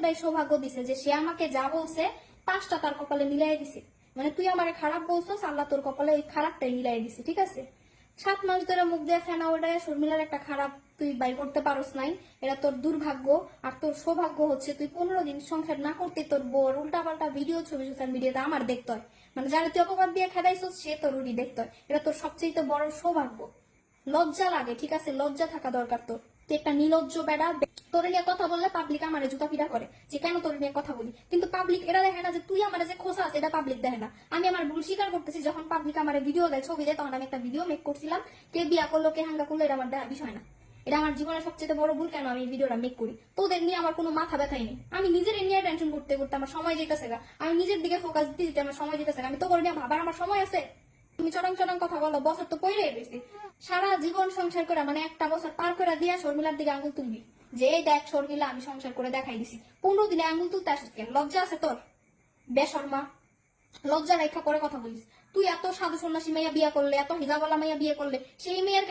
এতটাই সৌভাগ্য দিছে যে সে আমাকে যা বলছে 5টা তার কপালে মিলাই দিছে। মানে তুই আমারে খারাপ বলছস, আল্লাহ তোর কপালে ওই খারাপটাই মিলাই দিছে, ঠিক আছে? 7 মাস ধরে মুখ দিয়ে ফেনা ওটায় শর্মিলার একটা খারাপ তুই বাই করতে পারস নাই, এটা তোর দুর্ভাগ্য। আর তোর সৌভাগ্য হচ্ছে তুই 15 দিন সংসার না করতে তোর বোর উল্টা পাল্টা ভিডিও ছবি সোশ্যাল মিডিয়াতে আমার দেখতে হয়, মানে যারা তুই অপবাদ দিয়ে খেদাইছস সে তোর উড়ি দেখতে হয়। এটা তোর সবচেয়ে বড় সৌভাগ্য। লজ্জা লাগে, ঠিক আছে? লজ্জা থাকা দরকার তোর। তুই একটা নির্লজ্জ বেড়া। তোর নিয়ে কথা বললে পাবলিক আমারে জুতা পিটা করে যে কেন তোর নিয়ে কথা বলি, কিন্তু পাবলিক এটা দেখে না যে তুই আমার যে খোসা আছে এটা পাবলিক দেখে না। আমি আমার ভুল স্বীকার করতেছি, যখন পাবলিক আমার ভিডিও দেয় ছবি দেয় তখন আমি একটা ভিডিও মেক করছিলাম, কে বিয়া করলো কে হাঙ্গা করলো এটা আমার দেখার বিষয় না। এটা আমার জীবনের সবচেয়ে বড় ভুল, কেন আমি এই ভিডিওটা মেক করি। তোদের নিয়ে আমার কোনো মাথা ব্যথাই নেই, আমি নিজের নিয়ে টেনশন করতে করতে আমার সময় যেতেছে গা, আমি নিজের দিকে ফোকাস দিতে দিতে আমার সময় যেতেছে গা। আমি তো করে নিয়ে ভাবার আমার সময় আছে? তুমি চরং চরং কথা বলো, বছর তো পড়ে গেছি। সারা জীবন সংসার করে মানে একটা বছর পার করে দিয়া শর্মিলার দিকে আঙুল তুলবি যে এই দেখ শর্মিলা আমি সংসার করে দেখাই দিছি। 15 দিনে আঙুল তুলতে আসিস কেন? লজ্জা আছে তোর? বেশর্মা, লজ্জা রেখা করে কথা বলিস। তুই এত সাধু সন্ন্যাসী মেয়ে বিয়ে করলে, এত হিজাবওয়ালা মেয়ে বিয়ে করলে, সেই মেয়ের